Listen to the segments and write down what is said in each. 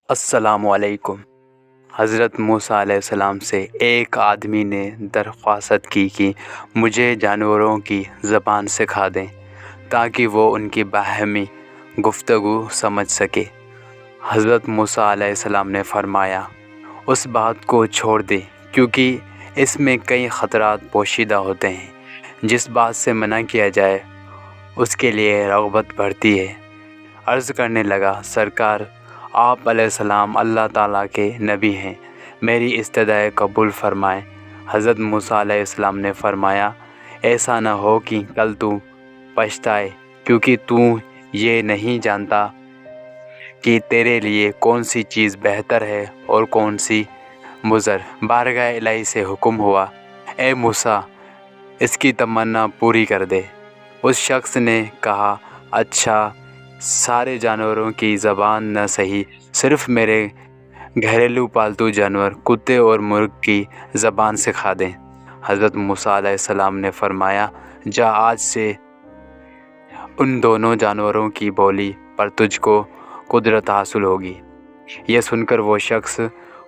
السلام علیکم۔ حضرت موسیٰ علیہ السلام سے ایک آدمی نے درخواست کی کہ مجھے جانوروں کی زبان سکھا دیں تاکہ وہ ان کی باہمی گفتگو سمجھ سکے۔ حضرت موسیٰ علیہ السلام نے فرمایا، اس بات کو چھوڑ دے کیونکہ اس میں کئی خطرات پوشیدہ ہوتے ہیں۔ جس بات سے منع کیا جائے اس کے لیے رغبت بڑھتی ہے۔ عرض کرنے لگا، سرکار آپ علیہ السلام اللہ تعالیٰ کے نبی ہیں، میری استدعائے قبول فرمائیں۔ حضرت موسیٰ علیہ السلام نے فرمایا، ایسا نہ ہو کہ کل تو پچھتائے، کیونکہ تو یہ نہیں جانتا کہ تیرے لیے کون سی چیز بہتر ہے اور کون سی مضر۔ بارگاہ الہی سے حکم ہوا، اے موسیٰ اس کی تمنا پوری کر دے۔ اس شخص نے کہا، اچھا سارے جانوروں کی زبان نہ صحیح، صرف میرے گھریلو پالتو جانور کتے اور مرغ کی زبان سکھا دیں۔ حضرت موسیٰ علیہ السلام نے فرمایا، جا آج سے ان دونوں جانوروں کی بولی پر تجھ کو قدرت حاصل ہوگی۔ یہ سن کر وہ شخص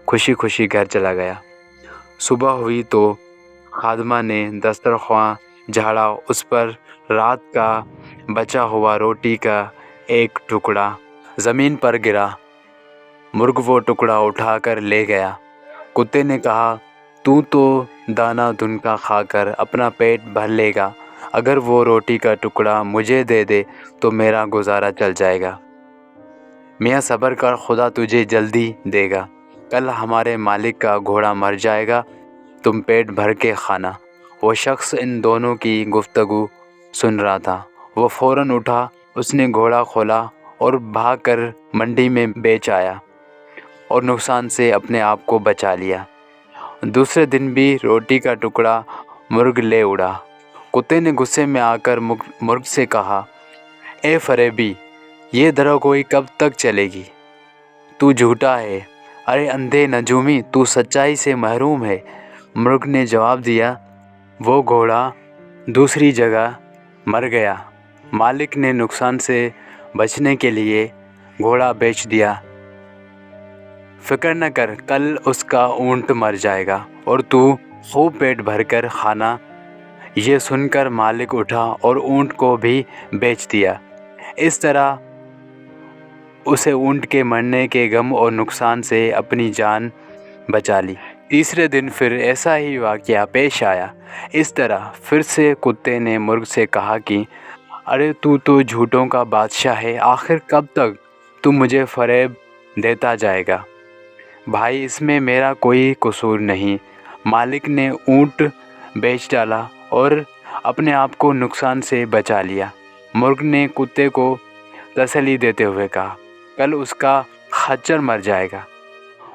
خوشی خوشی گھر چلا گیا۔ صبح ہوئی تو خادمہ نے دسترخواں جھاڑا، اس پر رات کا بچا ہوا روٹی کا ایک ٹکڑا زمین پر گرا۔ مرغ وہ ٹکڑا اٹھا کر لے گیا۔ کتے نے کہا، تو دانہ دن کا کھا کر اپنا پیٹ بھر لے گا، اگر وہ روٹی کا ٹکڑا مجھے دے دے تو میرا گزارا چل جائے گا۔ میاں صبر کر، خدا تجھے جلدی دے گا۔ کل ہمارے مالک کا گھوڑا مر جائے گا، تم پیٹ بھر کے کھانا۔ وہ شخص ان دونوں کی گفتگو سن رہا تھا۔ وہ فوراً اٹھا، اس نے گھوڑا کھولا اور بھاگ کر منڈی میں بیچ آیا اور نقصان سے اپنے آپ کو بچا لیا۔ دوسرے دن بھی روٹی کا ٹکڑا مرغ لے اڑا۔ کتے نے غصے میں آ کر مرغ سے کہا، اے فریبی، یہ دروگوئی کب تک چلے گی؟ تو جھوٹا ہے، ارے اندھے نجومی، تو سچائی سے محروم ہے۔ مرغ نے جواب دیا، وہ گھوڑا دوسری جگہ مر گیا، مالک نے نقصان سے بچنے کے لیے گھوڑا بیچ دیا۔ فکر نہ کر، کل اس کا اونٹ مر جائے گا اور تو خوب پیٹ بھر کر کھانا۔ یہ سن کر مالک اٹھا اور اونٹ کو بھی بیچ دیا۔ اس طرح اسے اونٹ کے مرنے کے غم اور نقصان سے اپنی جان بچا لی۔ تیسرے دن پھر ایسا ہی واقعہ پیش آیا۔ اس طرح پھر سے کتے نے مرغ سے کہا کہ ارے تو جھوٹوں کا بادشاہ ہے، آخر کب تک تو مجھے فریب دیتا جائے گا؟ بھائی اس میں میرا کوئی قصور نہیں، مالک نے اونٹ بیچ ڈالا اور اپنے آپ کو نقصان سے بچا لیا۔ مرغ نے کتے کو تسلی دیتے ہوئے کہا، کل اس کا خچر مر جائے گا،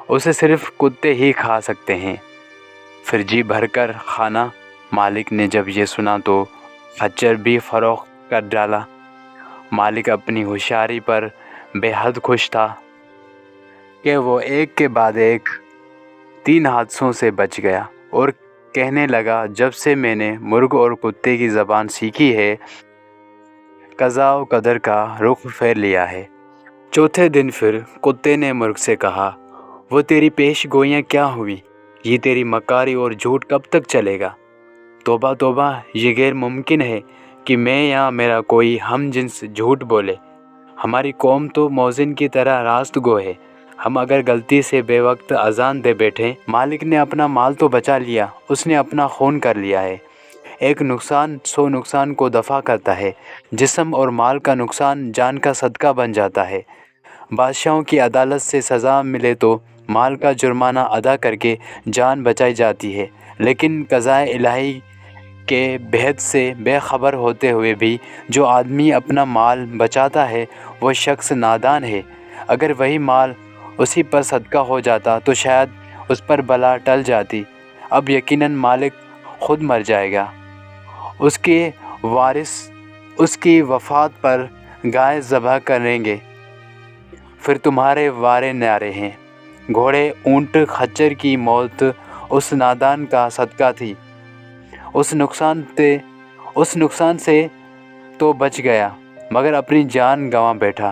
اسے صرف کتے ہی کھا سکتے ہیں، پھر جی بھر کر کھانا۔ مالک نے جب یہ سنا تو خچر بھی فروخت کر ڈالا۔ مالک اپنی ہوشیاری پر بے حد خوش تھا کہ وہ ایک کے بعد ایک 3 حادثوں سے بچ گیا اور کہنے لگا، جب سے میں نے مرغ اور کتے کی زبان سیکھی ہے، قضاء و قدر کا رخ پھیر لیا ہے۔ چوتھے دن پھر کتے نے مرغ سے کہا، وہ تیری پیش گوئیاں کیا ہوئی؟ یہ تیری مکاری اور جھوٹ کب تک چلے گا؟ توبہ توبہ، یہ غیر ممکن ہے کہ میں یا میرا کوئی ہم جنس جھوٹ بولے۔ ہماری قوم تو موذن کی طرح راست گو ہے، ہم اگر غلطی سے بے وقت اذان دے بیٹھیں، مالک نے اپنا مال تو بچا لیا، اس نے اپنا خون کر لیا ہے۔ ایک نقصان 100 نقصان کو دفع کرتا ہے، جسم اور مال کا نقصان جان کا صدقہ بن جاتا ہے۔ بادشاہوں کی عدالت سے سزا ملے تو مال کا جرمانہ ادا کر کے جان بچائی جاتی ہے، لیکن قضاء الہی کے بھید سے بے خبر ہوتے ہوئے بھی جو آدمی اپنا مال بچاتا ہے وہ شخص نادان ہے۔ اگر وہی مال اسی پر صدقہ ہو جاتا تو شاید اس پر بلا ٹل جاتی۔ اب یقیناً مالک خود مر جائے گا، اس کے وارث اس کی وفات پر گائے ذبح کریں گے، پھر تمہارے وارے نیارے ہیں۔ گھوڑے، اونٹ، خچر کی موت اس نادان کا صدقہ تھی، اس نقصان سے تو بچ گیا مگر اپنی جان گنوا بیٹھا۔